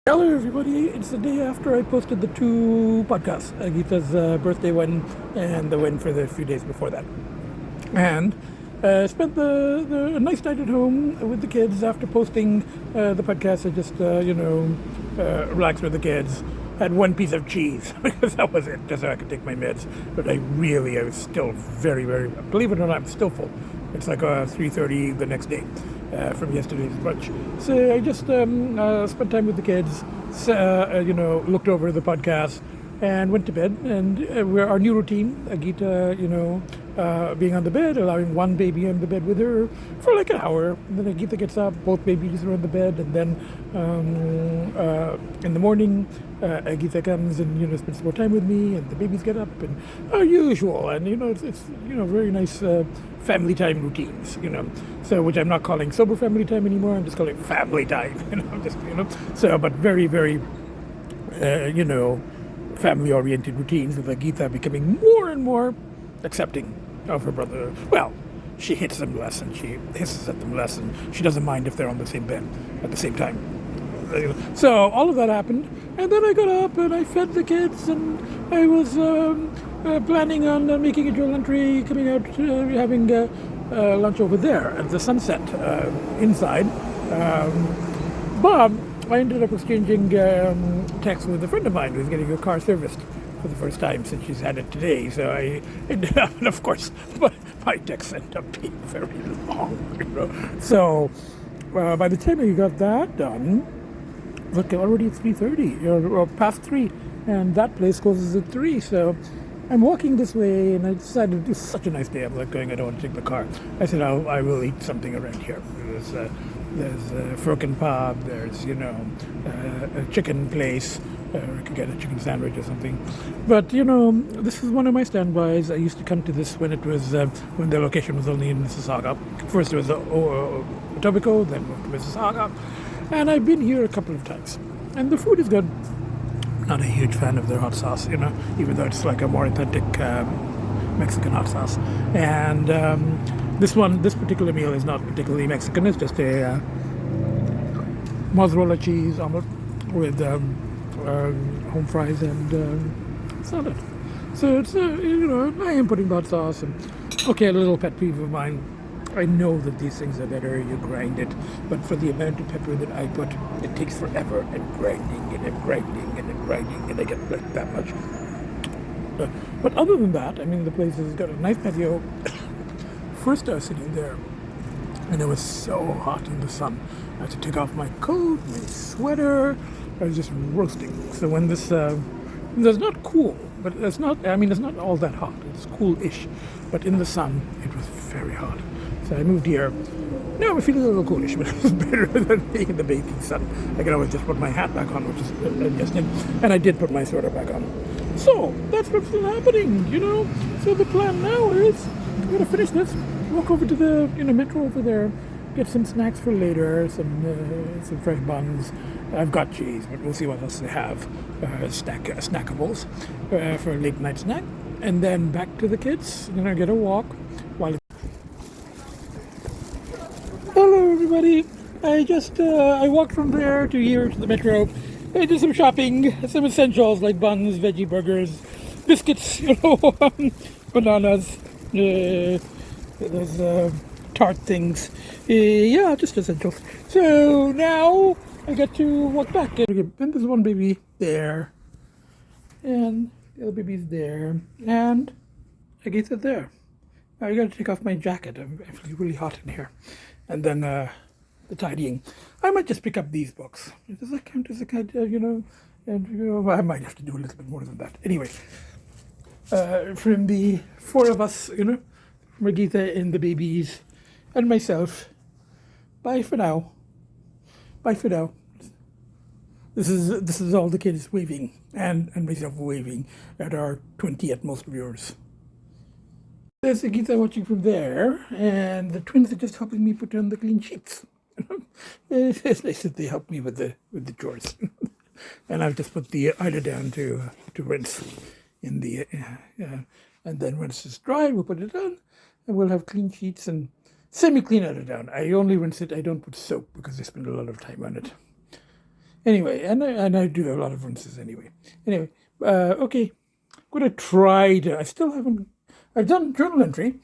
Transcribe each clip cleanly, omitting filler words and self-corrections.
Hello, everybody. It's the day after I posted the two podcasts, Agita's birthday one and the one for the few days before that. And spent the nice night at home with the kids after posting the podcast. I just, relaxed with the kids. Had one piece of cheese because that was it, just so I could take my meds. But I was still very, very, believe it or not, I'm still full. It's like 3:30 the next day from yesterday's brunch. So I just spent time with the kids, looked over the podcast, and went to bed. And we're our new routine, Agita, being on the bed, allowing one baby on the bed with her for like an hour. And then Agita gets up, both babies are on the bed, and then in the morning, Agita comes and spends more time with me, and the babies get up, and our usual. And it's very nice family time routines. So which I'm not calling sober family time anymore. I'm just calling it family time. So but very very family-oriented routines with Agita becoming more and more accepting of her brother. Well, she hits them less and she hisses at them less, and she doesn't mind if they're on the same bed at the same time. So all of that happened, and then I got up and I fed the kids, and I was planning on making a journal entry, coming out, having lunch over there at the sunset inside. But I ended up exchanging texts with a friend of mine who's getting her car serviced for the first time since she's had it today. So and of course, my texts end up being very long. So by the time we got that done, look, already it's 3:30 or past 3, and that place closes at 3. So I'm walking this way, and I decided it's such a nice day. I'm like going, I don't want to take the car. I said, I will eat something around here. There's a Froken pub, there's, a chicken place, I could get a chicken sandwich or something. But, this is one of my standbys. I used to come to this when it was, when the location was only in Mississauga. First it was Etobicoke, then moved to Mississauga. And I've been here a couple of times. And the food is good. Not a huge fan of their hot sauce, even though it's like a more authentic Mexican hot sauce. And this particular meal is not particularly Mexican. It's just a mozzarella cheese omelet with home fries and salad. So it's I am putting hot sauce, and okay, a little pet peeve of mine. I know that these things are better, you grind it, but for the amount of pepper that I put, it takes forever, and grinding and grinding and grinding, and I get like that much. But other than that, the place has got a nice patio. First I was sitting there, and it was so hot in the sun. I had to take off my coat, my sweater. I was just roasting. So when this, it's not cool, but it's not all that hot. It's cool-ish, but in the sun, it was very hot. So I moved here. Now I feel a little coolish, but it's better than being in the baking sun. I can always just put my hat back on, which is yesterday, and I did put my sweater back on. So that's what's been happening, So the plan now is I'm gonna finish this, walk over to the metro over there, get some snacks for later, some fresh buns. I've got cheese, but we'll see what else they have. Snackables for a late night snack, and then back to the kids. Get a walk while. Hello, everybody. I walked from there to here to the metro. I did some shopping, some essentials like buns, veggie burgers, biscuits, bananas, those tart things. Just essentials. So now I get to walk back. And there's one baby there, and the other baby's there, and I get it there. I got to take off my jacket. I'm feeling really hot in here. And then the tidying. I might just pick up these books. Does that count as a kind of, And I might have to do a little bit more than that. Anyway, from the four of us, from Agita and the babies and myself, bye for now. Bye for now. This is all the kids waving and myself waving at our 20 at most viewers. There's Agita watching from there, and the twins are just helping me put on the clean sheets. It's nice that they help me with the chores. And I've just put the Ida down to rinse in the and then once it's dry, we'll put it on, and we'll have clean sheets and semi-clean Ida down. I only rinse it. I don't put soap because I spend a lot of time on it. Anyway, and I do a lot of rinses anyway. Anyway, okay. I'm going to try to... I still haven't... I've done journal entry,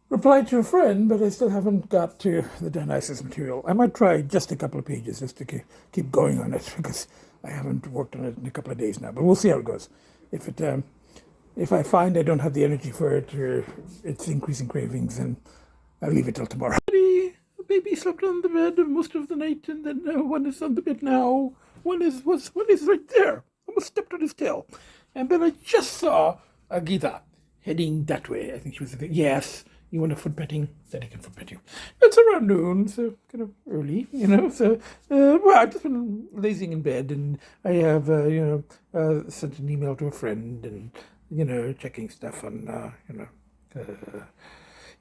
replied to a friend, but I still haven't got to the Dionysus material. I might try just a couple of pages just to keep going on it, because I haven't worked on it in a couple of days now. But we'll see how it goes. If I find I don't have the energy for it, or it's increasing cravings, and I'll leave it till tomorrow. The baby slept on the bed most of the night, and then one is on the bed now. One is right there. Almost stepped on his tail. And then I just saw Agita heading that way. I think she was thinking, yes, you want a foot petting? Then I can foot pet you. It's around noon, so kind of early, So, well, I've just been lazing in bed, and I have, sent an email to a friend, and, checking stuff on,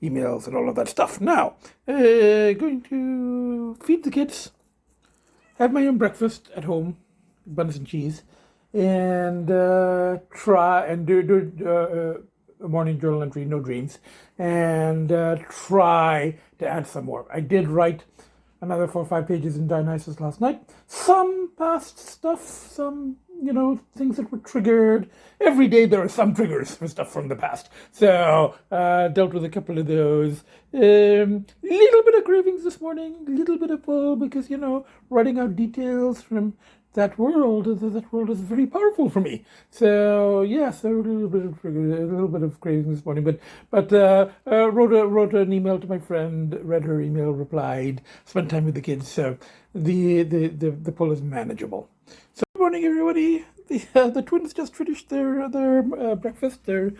emails and all of that stuff. Now, going to feed the kids, have my own breakfast at home, buns and cheese, and try and do a morning journal entry, no dreams, and try to add some more. I did write another 4 or 5 pages in Dionysus last night. Some past stuff, some things that were triggered. Every day there are some triggers for stuff from the past. So dealt with a couple of those. Little bit of cravings this morning, a little bit of pull, because writing out details from that world is very powerful for me. So yes, a little bit of cravings this morning, but wrote an email to my friend, read her email, replied, spent time with the kids. So the pull is manageable. So good morning, everybody. The twins just finished their breakfast, their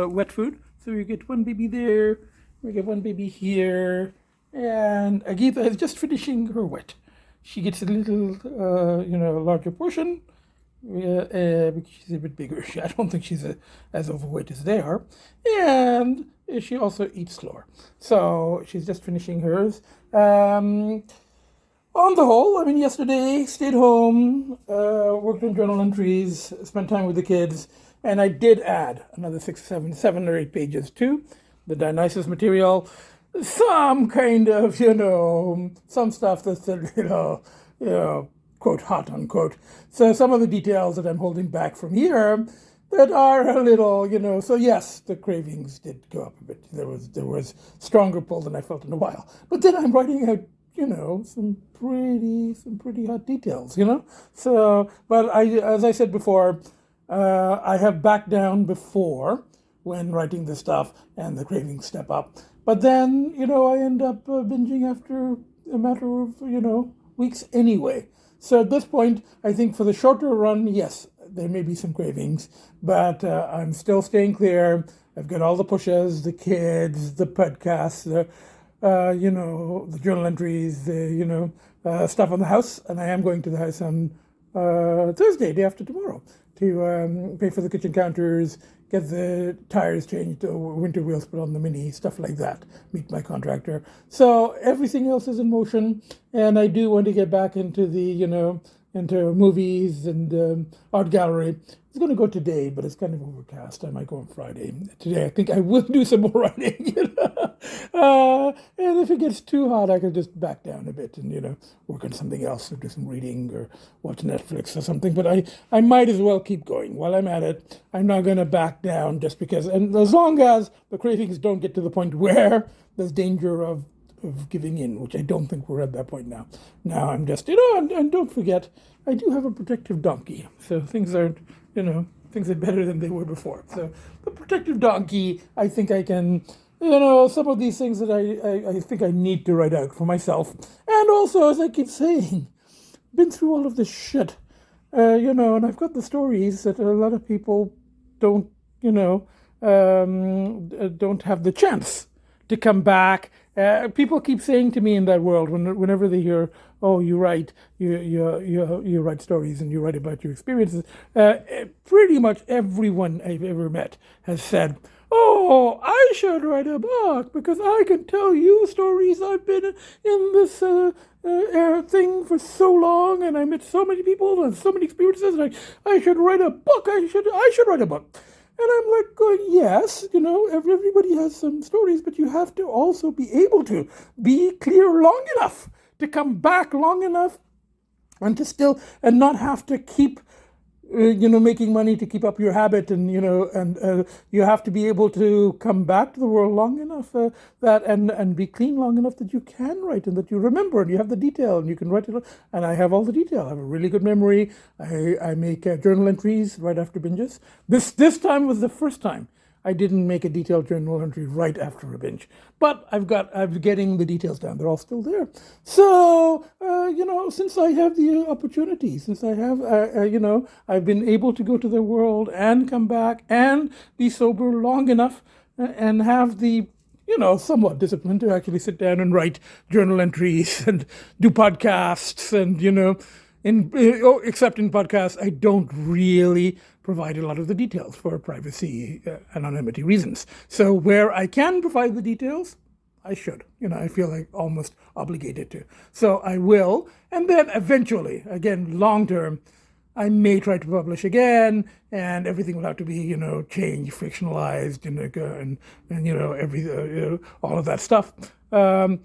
wet food. So we get one baby there, we get one baby here, and Agita is just finishing her wet. She gets a little, larger portion, because she's a bit bigger. I don't think she's as overweight as they are. And she also eats slower. So she's just finishing hers. On the whole, yesterday, stayed home, worked on journal entries, spent time with the kids, and I did add another 7 or 8 pages to the Dionysus material. Some kind of, some stuff that's, quote, hot, unquote. So some of the details that I'm holding back from here that are a little, so yes, the cravings did go up a bit. There was stronger pull than I felt in a while. But then I'm writing out, some pretty hot details, So, but as I said before, I have backed down before when writing this stuff and the cravings step up. But then, I end up binging after a matter of, weeks anyway. So at this point, I think for the shorter run, yes, there may be some cravings, but I'm still staying clear. I've got all the pushes, the kids, the podcasts, the journal entries, stuff on the house. And I am going to the house on Thursday, day after tomorrow, to pay for the kitchen counters, get the tires changed, winter wheels put on the Mini, stuff like that, meet my contractor. So everything else is in motion, and I do want to get back into the, into movies and art gallery. It's going to go today, but it's kind of overcast. I might go on Friday. Today, I think I will do some more writing. And if it gets too hot, I can just back down a bit and, work on something else, or do some reading or watch Netflix or something. But I might as well keep going. While I'm at it, I'm not going to back down just because. And as long as the cravings don't get to the point where there's danger of giving in, which I don't think we're at that point now. Now I'm just, and don't forget, I do have a protective donkey. So things aren't, things are better than they were before. So the protective donkey, I think I can, some of these things that I think I need to write out for myself. And also, as I keep saying, been through all of this shit, and I've got the stories that a lot of people don't, don't have the chance to come back. People keep saying to me in that world, whenever they hear, "Oh, you write stories and you write about your experiences," pretty much everyone I've ever met has said, "Oh, I should write a book because I can tell you stories. I've been in this thing for so long, and I met so many people and so many experiences. And I should write a book. I should write a book." And I'm like going, yes, everybody has some stories, but you have to also be able to be clear long enough to come back long enough and to still and not have to keep making money to keep up your habit, and you have to be able to come back to the world long enough that and be clean long enough that you can write and that you remember and you have the detail and you can write it. And I have all the detail. I have a really good memory. I make journal entries right after binges. This time was the first time I didn't make a detailed journal entry right after a binge, but I'm getting the details down. They're all still there. So, since I have the opportunity, since I have, I've been able to go to the world and come back and be sober long enough and have the, somewhat discipline to actually sit down and write journal entries and do podcasts and, except in podcasts, I don't really provide a lot of the details for privacy, anonymity reasons. So where I can provide the details, I should. I feel like almost obligated to. So I will. And then eventually, again, long term, I may try to publish again, and everything will have to be, changed, fictionalized, all of that stuff. And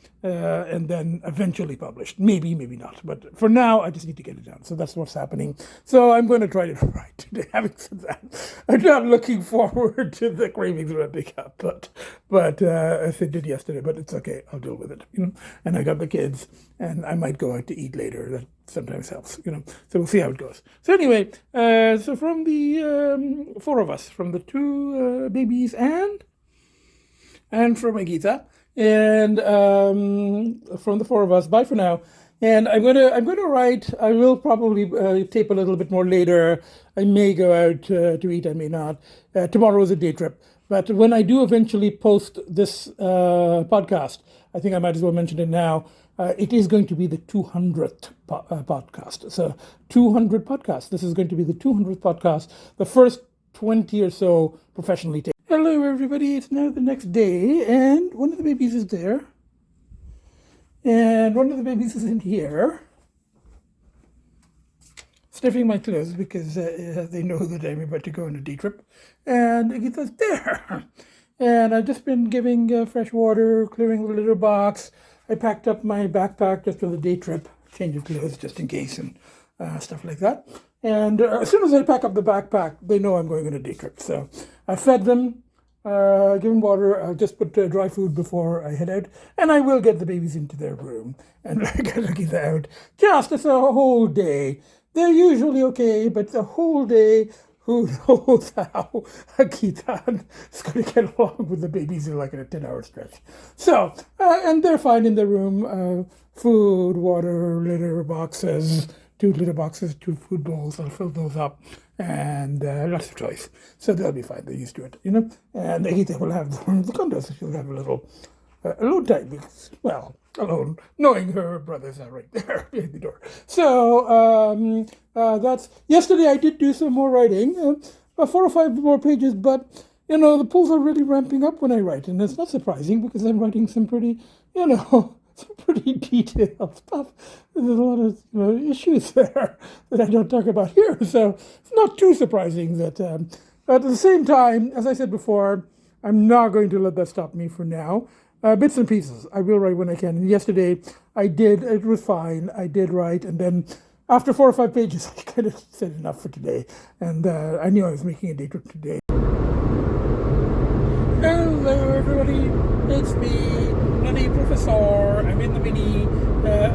then eventually published. Maybe not. But for now, I just need to get it done. So that's what's happening. So I'm going to try to write today. Having said that, I'm not looking forward to the cravings ramping up. But as I did yesterday. But it's okay. I'll deal with it. And I got the kids, and I might go out to eat later. That sometimes helps. So we'll see how it goes. So anyway, so from the four of us, from the two babies and from Agita. And from the four of us, bye for now. And I'm gonna write. I will probably tape a little bit more later. I may go out to eat. I may not. Tomorrow is a day trip. But when I do eventually post this podcast, I think I might as well mention it now. It is going to be the 200th podcast. So 200 podcasts. This is going to be the 200th podcast. The first 20 or so professionally taped. Hello, everybody. It's now the next day, and one of the babies is there. And one of the babies is in here, sniffing my clothes because they know that I'm about to go on a day trip. And Agita's there. And I've just been giving fresh water, clearing the litter box. I packed up my backpack just for the day trip, change of clothes just in case, and stuff like that. And as soon as I pack up the backpack, they know I'm going on a day trip. So I fed them, given water. I'll just put dry food before I head out. And I will get the babies into their room and get Agita out. Just as a whole day. They're usually okay, but the whole day, who knows how Agita is going to get along with the babies in like in a 10-hour stretch. So, and they're fine in their room. Food, water, litter boxes, 2 litter boxes, 2 food bowls. I'll fill those up, and lots of choice. So they'll be fine. They're used to it, And Agita will have the condos. She'll have a little alone time because, well, alone, knowing her brothers are right there behind the door. So that's yesterday. I did do some more writing, 4 or 5 more pages, but the pulls are really ramping up when I write, and it's not surprising because I'm writing some pretty, some pretty detailed stuff. There's a lot of issues there that I don't talk about here, so it's not too surprising that. But at the same time, as I said before, I'm not going to let that stop me for now. Bits and pieces. I will write when I can. And yesterday, I did. It was fine. I did write, and then after 4 or 5 pages, I kind of said enough for today. And I knew I was making a day trip today. Hello, everybody. It's me, Bloody Professor. I'm in the Mini,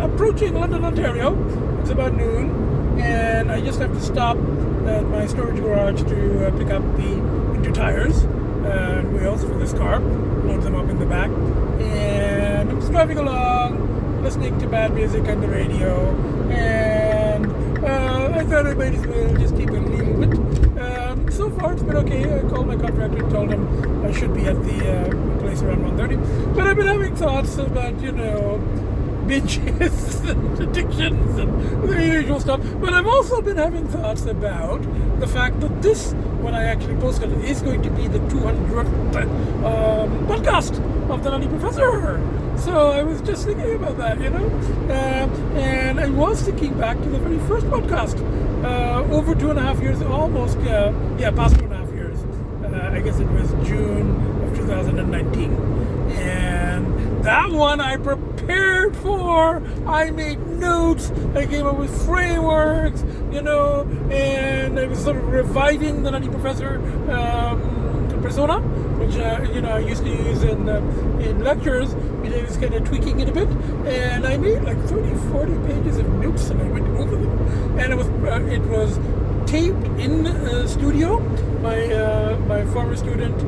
approaching London, Ontario. It's about noon, and I just have to stop at my storage garage to pick up the winter tires and wheels for this car, load them up in the back, and I'm just driving along, listening to bad music on the radio, and I thought I might as well just keep it a little bit. So far it's been okay. I called my contractor and told him I should be at the place around 1:30, but I've been having thoughts about, binges and addictions and the usual stuff. But I've also been having thoughts about the fact that this, when I actually posted it, is going to be the 200th podcast of the Nutty Professor. So I was just thinking about that, and I was thinking back to the very first podcast, over 2.5 years, almost, past 2.5 years. I guess it was June of 2019. And That one I prepared for. I made notes. I came up with frameworks, and I was sort of reviving the Nutty Professor persona, which I used to use in lectures. I was kind of tweaking it a bit, and I made like 30, 40 pages of notes, and I went over them. And it was taped in the studio. My former student,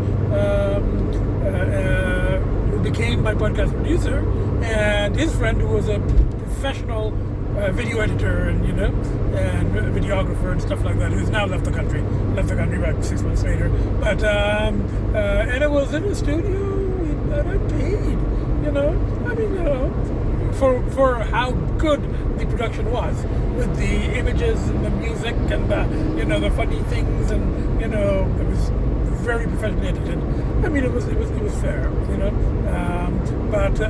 who became my podcast producer, and his friend, who was a professional video editor and videographer and stuff like that, who's now left the country about 6 months later. But and it was in a studio that I paid. For how good the production was, with the images and the music and the funny things, and it was very professionally edited. It was fair, but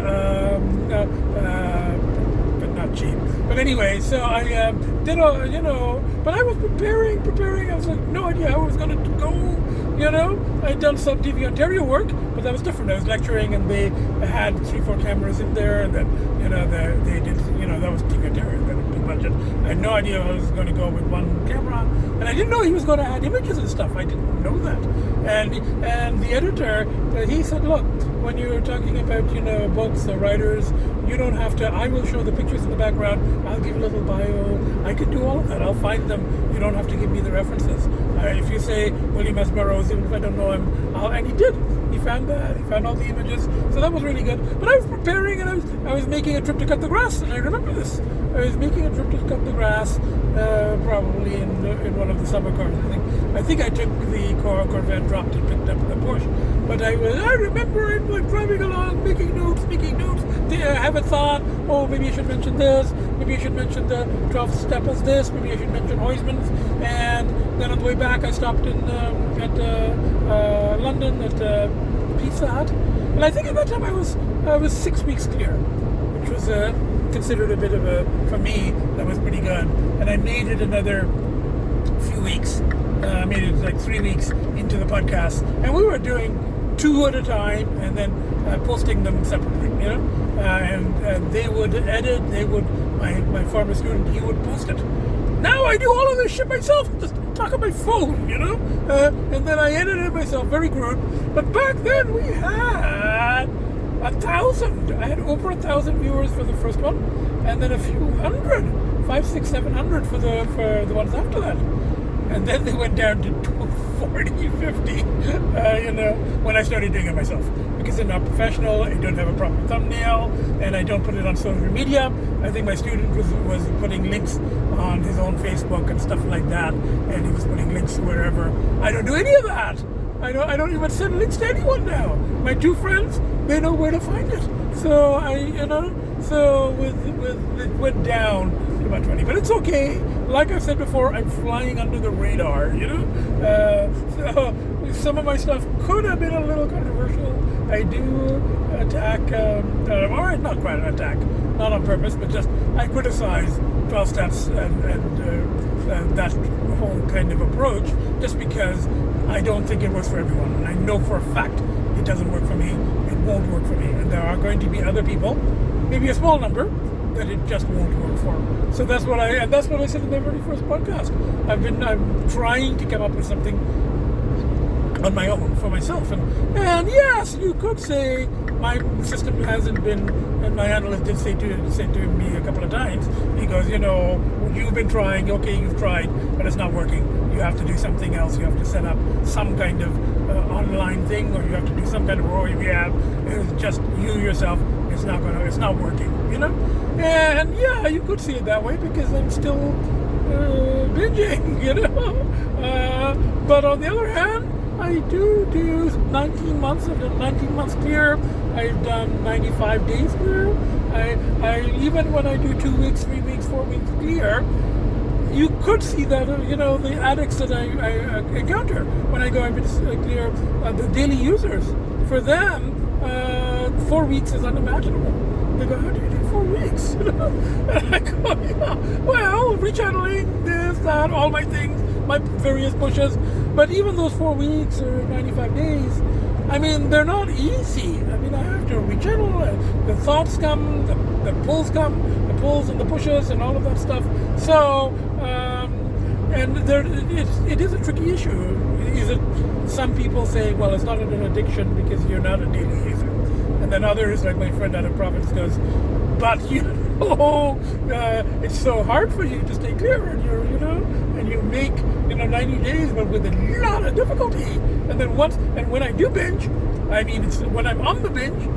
not cheap. But anyway, so I did but I was preparing. I was like, no idea how I was going to go. I'd done some TV Ontario work, but that was different. I was lecturing, and they had 3-4 cameras in there, and then they did that was TV Ontario. They had a big budget. I had no idea I was going to go with one camera, and I didn't know he was going to add images and stuff. I didn't know that. And the editor, he said, look, when you're talking about books or writers, you don't have to. I will show the pictures in the background. I'll give a little bio. I can do all of that. I'll find them. You don't have to give me the references. If you say William S. Burroughs, even if I don't know him, and he did. He found that. He found all the images. So that was really good. But I was preparing, and I was making a trip to cut the grass, and I remember this. I was making a trip to cut the grass, probably in one of the summer cars. I think I took the Corvette, dropped it, picked up the Porsche. But I remember it, like driving along, making notes. I have a thought. Oh, maybe I should mention this. Maybe I should mention the 12th step as this. Maybe I should mention Huysmans. And then on the way back, I stopped at London at Pizza Hut. And I think at that time I was 6 weeks clear, which was considered a bit of for me, that was pretty good. And I made it another few weeks. I made it like 3 weeks into the podcast, and we were doing 2 at a time, and then posting them separately, and they would edit. My former student, he would post it. Now I do all of this shit myself. Just talk on my phone, and then I edit it myself. Very crude. But back then we had 1,000. I had over 1,000 viewers for the first one, and then a few hundred, 500, 600, 700 for the ones after that. And then they went down to 40, 50, when I started doing it myself. Because I'm not professional, I don't have a proper thumbnail, and I don't put it on social media. I think my student was putting links on his own Facebook and stuff like that, and he was putting links to wherever. I don't do any of that. I don't even send links to anyone now. My 2 friends, they know where to find it. So it went down to about 20, but it's okay. Like I said before, I'm flying under the radar, so some of my stuff could have been a little controversial. I do attack, or not quite an attack, not on purpose, but just I criticize 12 steps and that whole kind of approach, just because I don't think it works for everyone, and I know for a fact it doesn't work for me. It won't work for me, and there are going to be other people, maybe a small number, that it just won't work for. So that's what I said in my very first podcast. I'm trying to come up with something on my own for myself, and yes, you could say my system hasn't been, and my analyst did say to me a couple of times, he goes, you've been trying, okay, you've tried, but it's not working. You have to do something else. You have to set up some kind of online thing, or you have to do some kind of rehab. It's just you yourself. It's not working, And yeah, you could see it that way, because I'm still binging, But on the other hand, I do 19 months. I've done 19 months clear. I've done 95 days clear. I even when I do 2 weeks, 3 weeks, 4 weeks clear, you could see that, the addicts that I encounter when I go and clear, the daily users, for them, 4 weeks is unimaginable. They go, how do you do 4 weeks? And I go, well, rechanneling, this, that, all my things, my various pushes. But even those 4 weeks or 95 days, I mean, they're not easy. I mean, I have to rechannel. The thoughts come, the pulls come, the pulls and the pushes and all of that stuff. So, and it is a tricky issue. Is it? Some people say, well, it's not an addiction because you're not a daily user, and then others, like my friend out of Providence, goes, but it's so hard for you to stay clear, and and you make 90 days, but with a lot of difficulty. And then when I do binge, I mean, when I'm on the binge,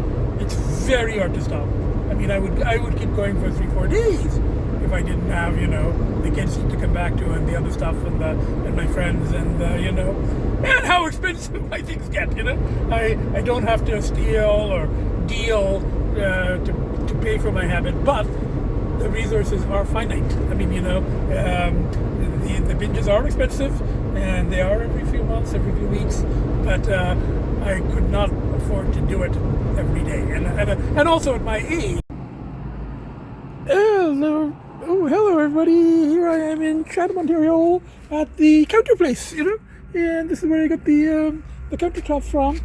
it's very hard to stop. I mean, I would keep going for 3-4 days if I didn't have the kids to come back to and the other stuff and my friends and and how expensive my things get. I don't have to steal or deal to pay for my habit, but the resources are finite. I mean, the binges are expensive, and they are every few months, every few weeks, but I could not afford to do it every day, and also at my age. Hello everybody. Here I am in Chatham, Ontario, at the counter place, and this is where I got the countertops from.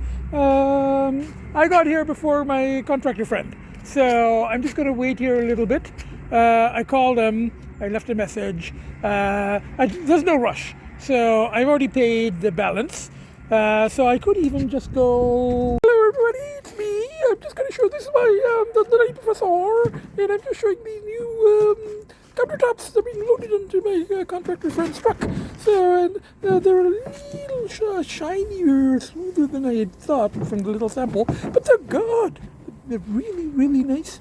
I got here before my contractor friend, so I'm just going to wait here a little bit. I called him, I left a message. There's no rush, so I've already paid the balance, so I could even just go. Hello everybody, it's me. I'm just going to show, this is my the night professor, and I'm just showing these new countertops that are being loaded into my contractor friend's truck. So they're a little shinier, smoother than I had thought from the little sample, but they're good. They're really, really nice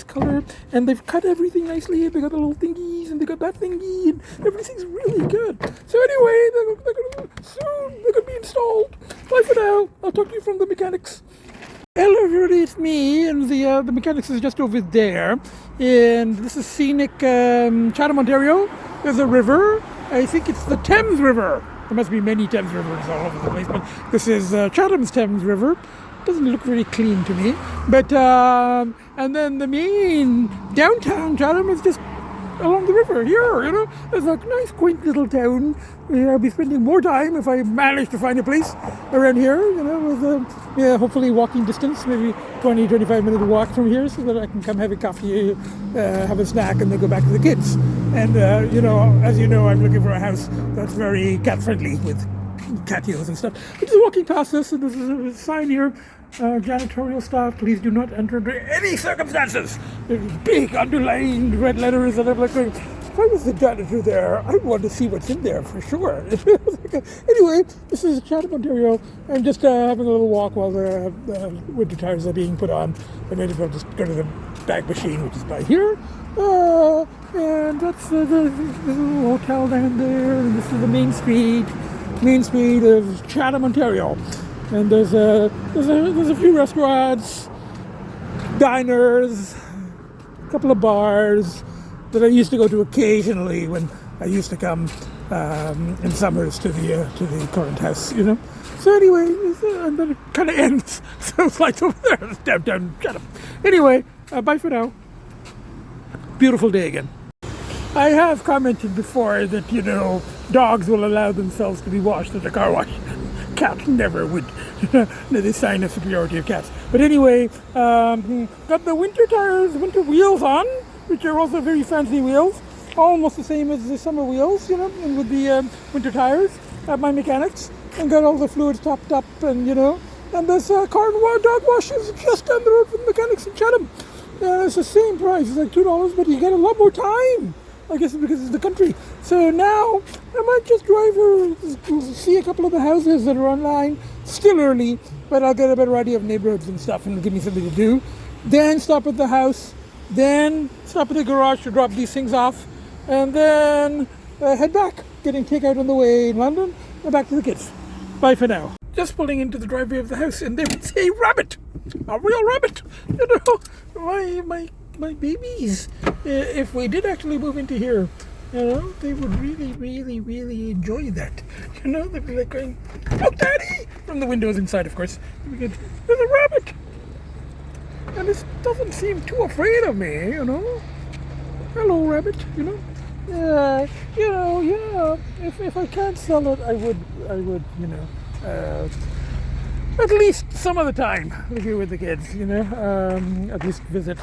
color, and they've cut everything nicely. They got the little thingies, and they got that thingy, and everything's really good. So anyway, they're gonna be installed. Bye for now. I'll talk to you from the mechanics. Hello everybody, it's me, and the mechanics is just over there, and this is scenic Chatham, Ontario. There's a river. I think it's the Thames River. There must be many Thames Rivers all over the place, but this is Chatham's Thames River. Doesn't look very clean to me, but and then the main downtown Chatham is just along the river here. There's a nice quaint little town where I'll be spending more time if I manage to find a place around here, with hopefully walking distance, maybe 20-25 minute walk from here, so that I can come have a coffee, have a snack, and then go back to the kids. And as you know, I'm looking for a house that's very cat friendly with patios and stuff. I'm just walking past this, and there's a sign here, janitorial staff, please do not enter under any circumstances. There's big underlined red letters, and I'm like going, if I was the janitor there, I'd want to see what's in there for sure. Anyway, this is Chatham, Ontario. I'm just having a little walk while the winter tires are being put on. I might as well just go to the bag machine, which is by here. And that's the little hotel down there, and this is the main street of Chatham, Ontario. And there's a few restaurants, diners, a couple of bars that I used to go to occasionally when I used to come in summers to the current house, So anyway, and then it kind of ends. So it's like over there, it's downtown Chatham. Anyway, bye for now. Beautiful day again. I have commented before that, dogs will allow themselves to be washed at a car wash. Cats never would. The sign of superiority of cats. But anyway, got the winter wheels on, which are also very fancy wheels. Almost the same as the summer wheels, and with the winter tires at my mechanics. And got all the fluids topped up, and there's car and dog washes just down the road from the mechanics in Chatham. It's the same price, it's like $2, but you get a lot more time. I guess because it's the country. So now I might just drive or see a couple of the houses that are online. Still early, but I'll get a better idea of neighborhoods and stuff, and it'll give me something to do. Then stop at the house. Then stop at the garage to drop these things off, and then head back, getting takeout on the way in London, and back to the kids. Bye for now. Just pulling into the driveway of the house, and there was a rabbit, a real rabbit. My babies, if we did actually move into here, they would really, really, really enjoy that. They'd be like going, "Look, Daddy!" from the windows inside, of course. There's a rabbit, and this doesn't seem too afraid of me. Hello, rabbit. Yeah. If I can't sell it, I would, at least some of the time if you're with the kids, at least visit.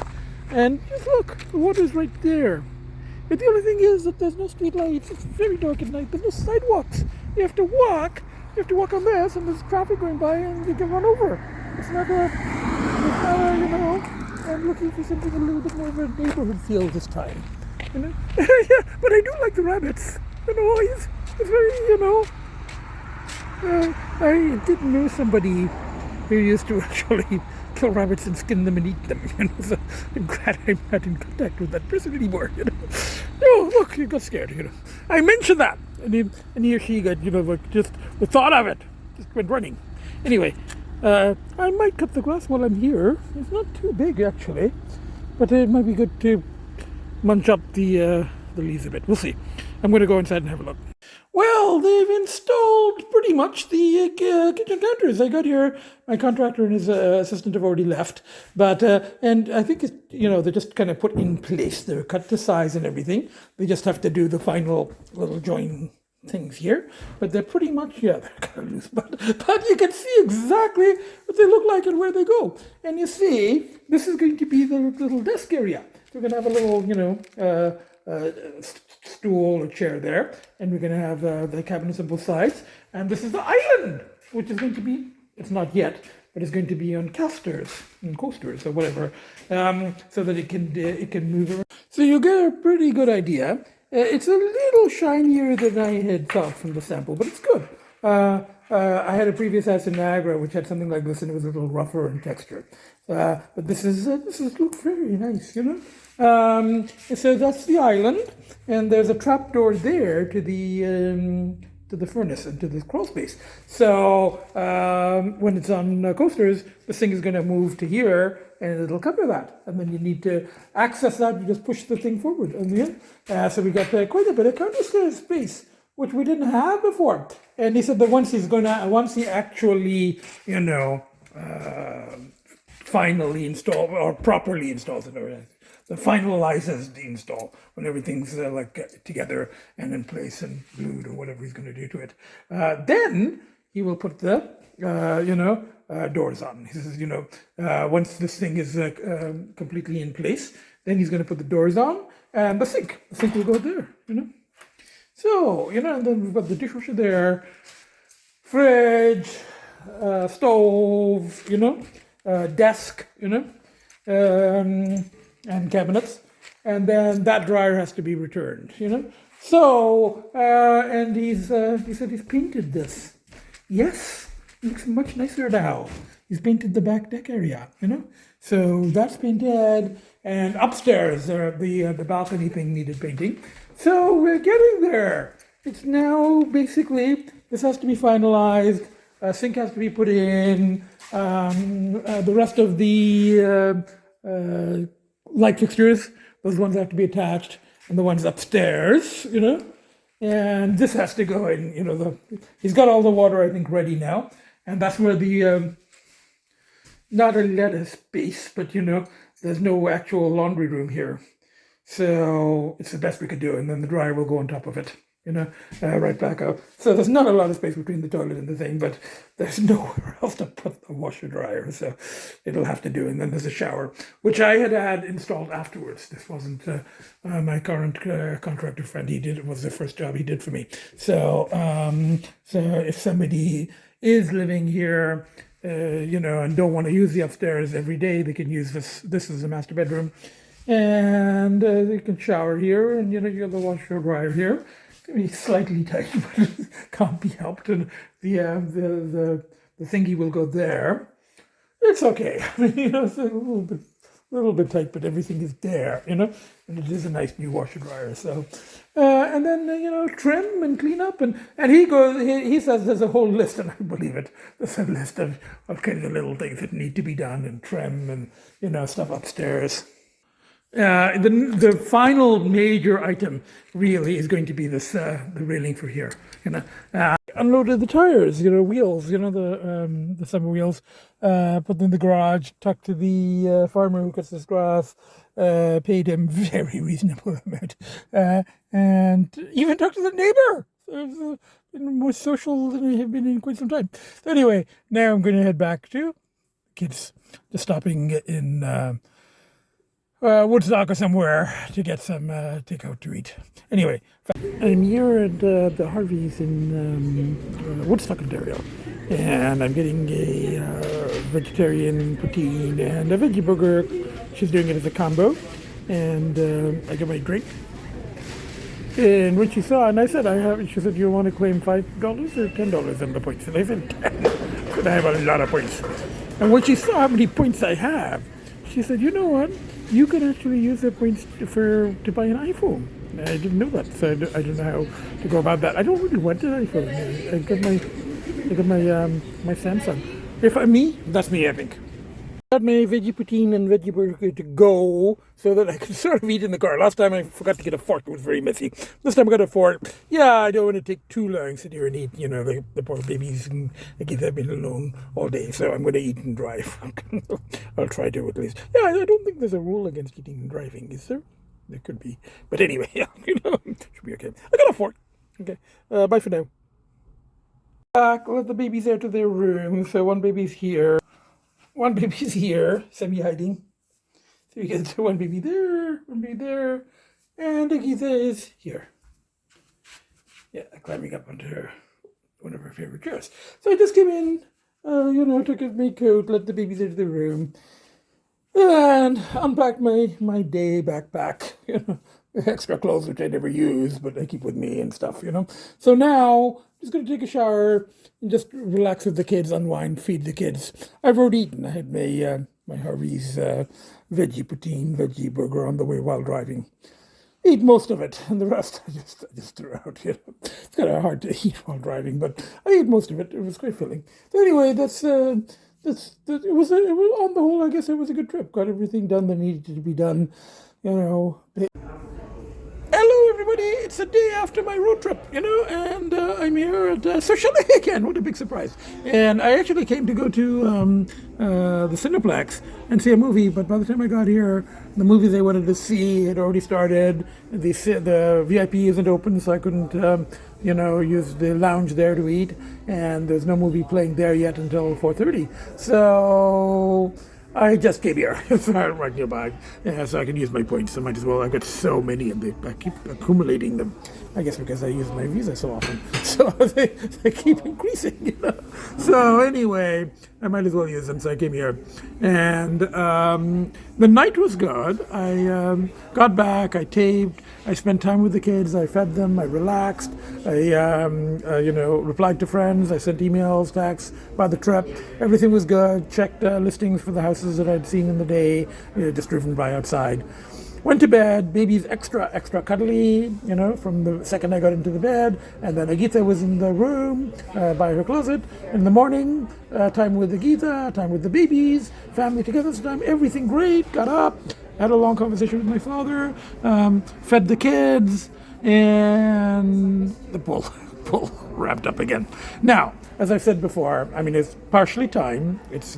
And just look, the water's right there. But the only thing is that there's no street lights. It's very dark at night. There's no sidewalks. You have to walk. You have to walk on this, and there's traffic going by, and you can run over. It's not I'm looking for something a little bit more of a neighborhood feel this time. Yeah, but I do like the rabbits. The noise. It's very, I did know somebody who used to actually kill rabbits and skin them and eat them. So I'm glad I'm not in contact with that person anymore. Oh, look, you got scared. I mentioned that, and he or she got, just the thought of it just went running. Anyway, I might cut the grass while I'm here. It's not too big actually, but it might be good to munch up the leaves a bit. We'll see. I'm going to go inside and have a look. Well, they've installed pretty much the kitchen counters. I got here. My contractor and his assistant have already left, but and I think they're just kind of put in place. They're cut to size and everything. They just have to do the final little join things here, but they're pretty much they're kind of loose. But you can see exactly what they look like and where they go. And you see, this is going to be the little desk area. We're going to have a little, stool or chair there, and we're going to have the cabinets on both sides, and this is the island, which is going to be, it's not yet, but it's going to be on casters and coasters or whatever, so that it can move around. So you get a pretty good idea. It's a little shinier than I had thought from the sample, but it's good. I had a previous house in Niagara which had something like this, and it was a little rougher in texture. But this looks very nice, So that's the island, and there's a trapdoor there to the furnace and to the crawl space. So when it's on coasters, this thing is going to move to here, and it'll cover that. And then you need to access that. You just push the thing forward. So we got quite a bit of counter space, which we didn't have before. And he said that once he actually, finally install or properly installs it, or finalizes the install, when everything's together and in place and glued or whatever he's going to do to it, then he will put the doors on. He says, once this thing is completely in place, then he's going to put the doors on, and the sink will go there. So and then we've got the dishwasher there, fridge, stove, desk, and cabinets, and then that dryer has to be returned, So, and he said he's painted this. Yes, it looks much nicer now. He's painted the back deck area, So that's painted, and upstairs, the balcony thing needed painting. So we're getting there. It's now basically, this has to be finalized. Sink has to be put in. The rest of the light fixtures, those ones have to be attached, and the ones upstairs, and this has to go in. He's got all the water, I think, ready now, and that's where the not a lettuce space, but there's no actual laundry room here, so it's the best we could do, and then the dryer will go on top of it. Right back up. So there's not a lot of space between the toilet and the thing, but there's nowhere else to put the washer dryer, so it'll have to do. And then there's a shower, which I had installed afterwards. This wasn't my current contractor friend. It was the first job he did for me. So if somebody is living here, and don't want to use the upstairs every day, they can use this as a master bedroom, and they can shower here, and you have the washer dryer here. Be slightly tight, but it can't be helped. And the thingy will go there. It's okay. I mean, it's a little bit tight, but everything is there. And it is a nice new washer dryer. So, and then trim and clean up, and he says there's a whole list, and I believe it. There's a list of all kinds of little things that need to be done, and trim, and stuff upstairs. The final major item really is going to be this the railing for here. Unloaded the tires, wheels, the summer wheels, put them in the garage, talked to the farmer who cuts this grass, paid him very reasonable amount, and even talked to the neighbor been more social than I have been in quite some time. So anyway, now I'm going to head back to kids, just stopping in Woodstock or somewhere to get some takeout to eat. Anyway, I'm here at the Harvey's in Woodstock, Ontario, and I'm getting a vegetarian poutine and a veggie burger. She's doing it as a combo, and I get my drink. And when she saw, and I said, she said, you want to claim $5 or $10 on the points? And I said, 10. I have a lot of points. And when she saw how many points I have, she said, you know what? You can actually use the points to buy an iPhone. And I didn't know that, so I don't know how to go about that. I don't really want an iPhone. I got my Samsung. If I'm me, that's me, I think. Got my veggie poutine and veggie burger to go so that I can sort of eat in the car. Last time I forgot to get a fork. It was very messy. This time I got a fork. Yeah, I don't want to take too long, sit here and eat. You know, the poor babies and the kids have been alone all day, so I'm going to eat and drive. I'll try to at least. Yeah, I don't think there's a rule against eating and driving, is there? There could be. But anyway, should be okay. I got a fork. Okay, bye for now. Back, let the babies out of their room. So one baby's here. One baby's here, semi-hiding. So you get one baby there, and Agita is here. Yeah, climbing up onto one of her favorite chairs. So I just came in, took off my coat, let the babies into the room, and unpacked my day backpack, extra clothes which I never use, but I keep with me and stuff, So now, I'm just going to take a shower and just relax with the kids, unwind, feed the kids. I've already eaten. I had my Harvey's veggie poutine, veggie burger on the way while driving. Ate most of it, and the rest I just threw out. It's kind of hard to eat while driving, but I ate most of it. It was quite filling. So anyway, it was on the whole, I guess it was a good trip. Got everything done that needed to be done. Hello, everybody. It's the day after my road trip, and I'm here at Social again. What a big surprise. And I actually came to go to the Cineplex and see a movie, but by the time I got here, the movies I wanted to see had already started. The VIP isn't open, so I couldn't, use the lounge there to eat, and there's no movie playing there yet until 4:30. So I just came here, so I'm right nearby, so I can use my points. I might as well. I've got so many, and I keep accumulating them. I guess because I use my Visa so often, so they keep increasing. So anyway, I might as well use them. So I came here, and the night was good. I got back. I taped. I spent time with the kids. I fed them. I relaxed. I replied to friends. I sent emails, texts about the trip. Everything was good. Checked listings for the houses that I'd seen in the day. Just driven by outside. Went to bed. Baby's extra cuddly, from the second I got into the bed. And then Agita was in the room by her closet. In the morning, time with Agita, time with the babies, family together time, everything great. Got up, had a long conversation with my father, fed the kids, and the pull wrapped up again. Now, as I've said before, I mean, it's partially time. It's,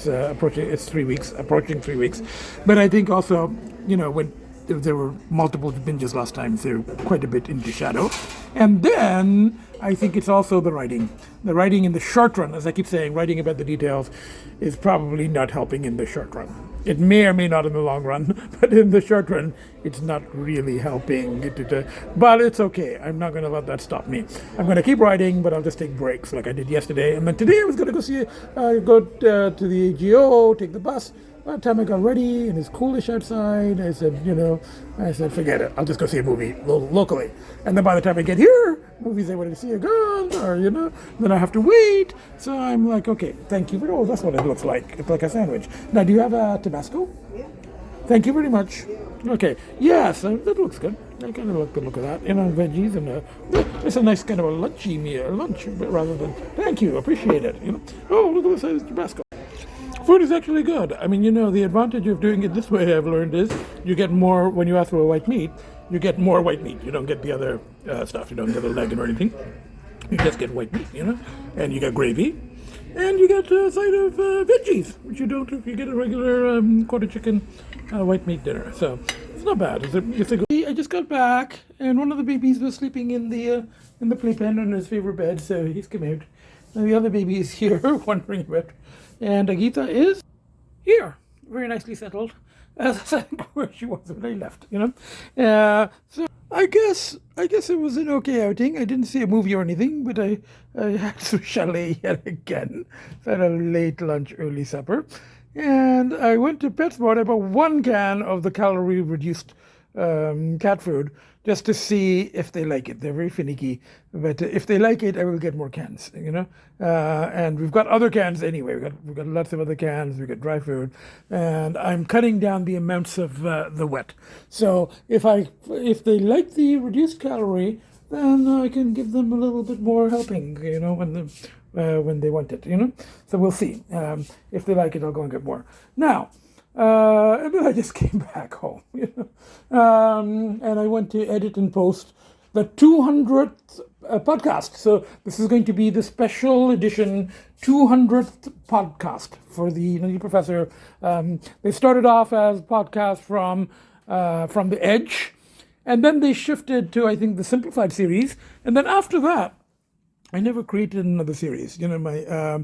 approaching 3 weeks. But I think also, when there were multiple binges last time, so quite a bit into shadow. And then I think it's also the writing. The writing in the short run, as I keep saying, writing about the details is probably not helping in the short run. It may or may not in the long run, but in the short run, it's not really helping. But it's okay. I'm not going to let that stop me. I'm going to keep writing, but I'll just take breaks like I did yesterday. And then today I was going to go to the AGO, take the bus. By the time I got ready and it's coolish outside, I said, forget it. I'll just go see a movie locally. And then by the time I get here, movies I wanted to see are gone, or, then I have to wait. So I'm like, okay, thank you. That's what it looks like. It's like a sandwich. Now, do you have a Tabasco? Yeah. Thank you very much. Okay. Yes, that looks good. I kind of like the look of that. Veggies and it's a nice kind of a lunchy meal, lunch rather than. Thank you. Appreciate it. Oh, look at the size of Tabasco. Food is actually good. I mean, the advantage of doing it this way, I've learned, is you get more, when you ask for a white meat, you get more white meat. You don't get the other stuff. You don't get a leg or anything. You just get white meat, and you get gravy, and you get a side of veggies, which you don't if you get a regular quarter chicken white meat dinner. So It's not bad. It's a good. I just got back, and one of the babies was sleeping in the playpen on his favorite bed, so he's come out. And the other baby is here, wandering about. And Agita is here, very nicely settled, as I think where she was when I left. So I guess it was an okay outing. I didn't see a movie or anything, but I had some chalet yet again. So I had a late lunch, early supper. And I went to PetSmart. I bought 1 can of the calorie-reduced cat food just to see if they like it. They're very finicky, but if they like it, I will get more cans. And we've got other cans anyway. We've got lots of other cans. We've got dry food, and I'm cutting down the amounts of the wet. So if they like the reduced calorie, then I can give them a little bit more helping. When they want it. So we'll see. If they like it, I'll go and get more. Now. And then I just came back home, and I went to edit and post the 200th podcast. So this is going to be the special edition 200th podcast for the Nutty Professor. They started off as podcasts from the Edge, and then they shifted to, I think, the Simplified series, and then after that, I never created another series. I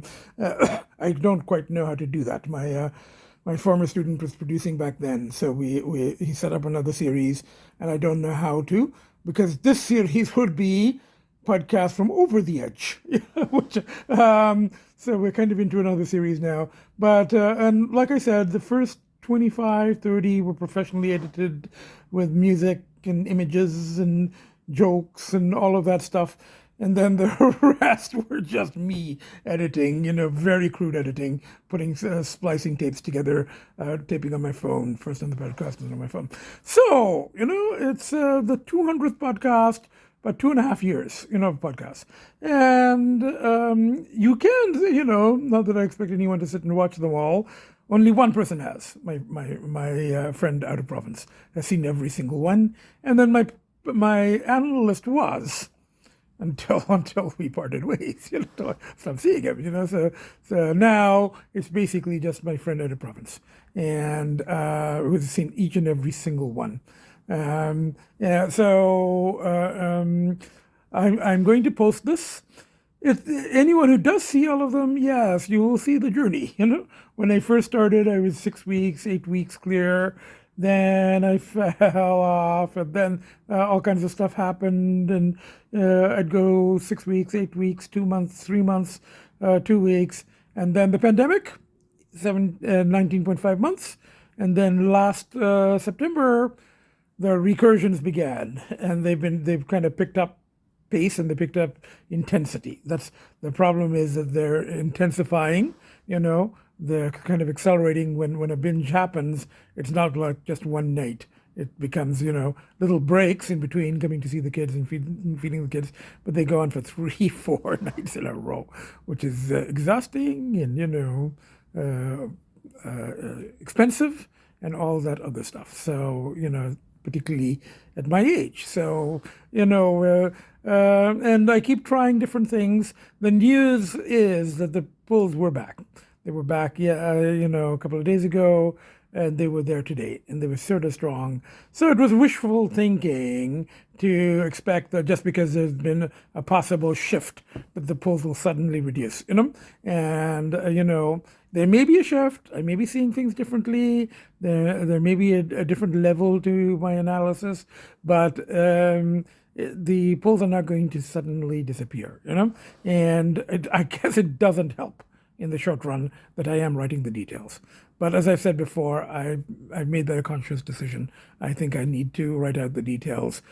don't quite know how to do that. My former student was producing back then, so he set up another series, and I don't know how to, because this series would be podcast from Over the Edge, so we're kind of into another series now. But and like I said, the first 25, 30 were professionally edited with music and images and jokes and all of that stuff. And then the rest were just me editing, very crude editing, putting splicing tapes together, taping on my phone, first on the podcast and on my phone. So, it's the 200th podcast, about 2.5 years, of podcasts. And you can, not that I expect anyone to sit and watch them all. Only one person has. My friend out of province has seen every single one. And then my analyst was. Until we parted ways, stopped seeing him, so now it's basically just my friend out of province, and who's seen each and every single one. I'm going to post this. If anyone who does see all of them, yes, you will see the journey. When I first started, I was 6 weeks, 8 weeks clear. Then I fell off, and then all kinds of stuff happened, and I'd go 6 weeks, 8 weeks, 2 months, 3 months, 2 weeks, and then the pandemic, 19.5 months, and then last September, the recursions began, and they've kind of picked up pace and they picked up intensity. That's the problem, is that they're intensifying, they're kind of accelerating. When a binge happens, it's not like just one night. It becomes, little breaks in between coming to see the kids and feeding the kids, but they go on for 3, 4 nights in a row, which is exhausting and, expensive and all that other stuff. So, particularly at my age. So, and I keep trying different things. The news is that the bulls were back. They were back, a couple of days ago, and they were there today, and they were sort of strong. So it was wishful thinking to expect that just because there's been a possible shift, that the pulls will suddenly reduce, And, there may be a shift. I may be seeing things differently. There may be a different level to my analysis, but the pulls are not going to suddenly disappear, And I guess it doesn't help in the short run that I am writing the details. But as I've said before, I've made that a conscious decision. I think I need to write out the details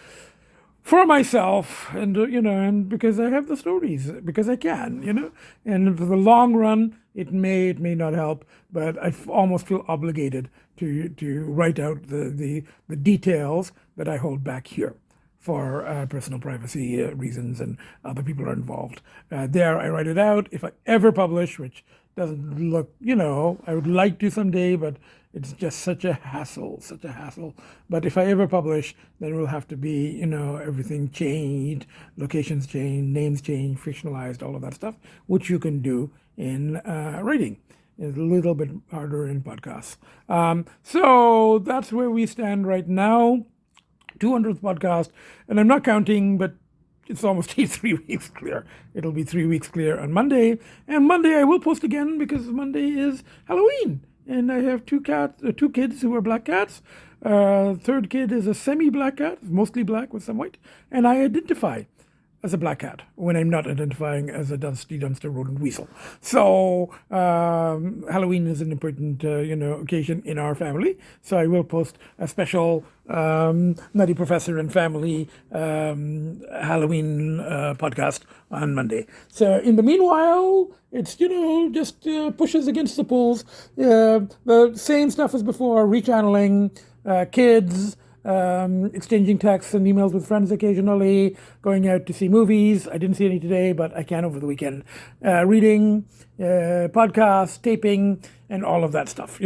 for myself, and and because I have the stories, because I can, and for the long run, it may not help, but I almost feel obligated to write out the details that I hold back here for personal privacy reasons, and other people are involved. There, I write it out. If I ever publish, which doesn't look, I would like to someday, but it's just such a hassle. But if I ever publish, then it will have to be, everything changed, locations changed, names changed, fictionalized, all of that stuff, which you can do in writing. It's a little bit harder in podcasts. So that's where we stand right now. 200th podcast, and I'm not counting, but it's almost 3 weeks clear. It'll be 3 weeks clear on Monday, and Monday I will post again because Monday is Halloween, and I have two kids who are black cats. Third kid is a semi-black cat, mostly black with some white, and I identify as a black cat when I'm not identifying as a dusty dumpster rodent weasel. So Halloween is an important occasion in our family. So I will post a special Nutty Professor and Family Halloween podcast on Monday. So in the meanwhile, it's just pushes against the pulls. The same stuff as before: rechanneling, kids. Exchanging texts and emails with friends occasionally, going out to see movies. I didn't see any today, but I can over the weekend. Reading, podcasts, taping, and all of that stuff,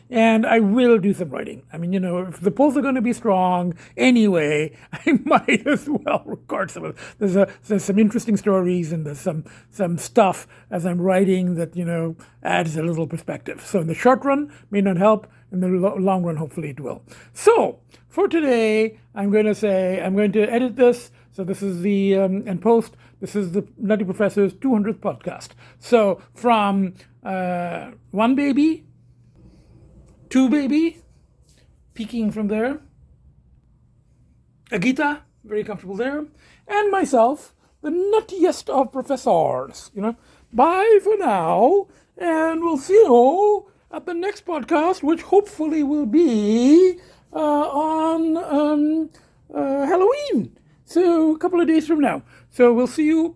And I will do some writing. I mean, if the polls are going to be strong anyway, I might as well record some of it. There's some interesting stories, and there's some stuff as I'm writing that, adds a little perspective. So in the short run, may not help. In the long run, hopefully it will. So for today, I'm going to edit this. So this is the, and post, this is the Nutty Professor's 200th podcast. So from one baby, two baby, peeking from there, Agita, very comfortable there, and myself, the nuttiest of professors. Bye for now, and we'll see you at the next podcast, which hopefully will be on Halloween. So a couple of days from now. So we'll see you,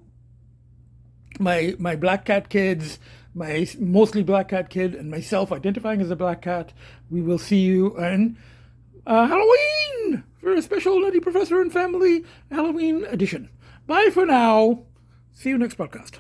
my black cat kids, my mostly black cat kid, and myself identifying as a black cat. We will see you on Halloween for a special Nutty Professor and Family Halloween edition. Bye for now. See you next podcast.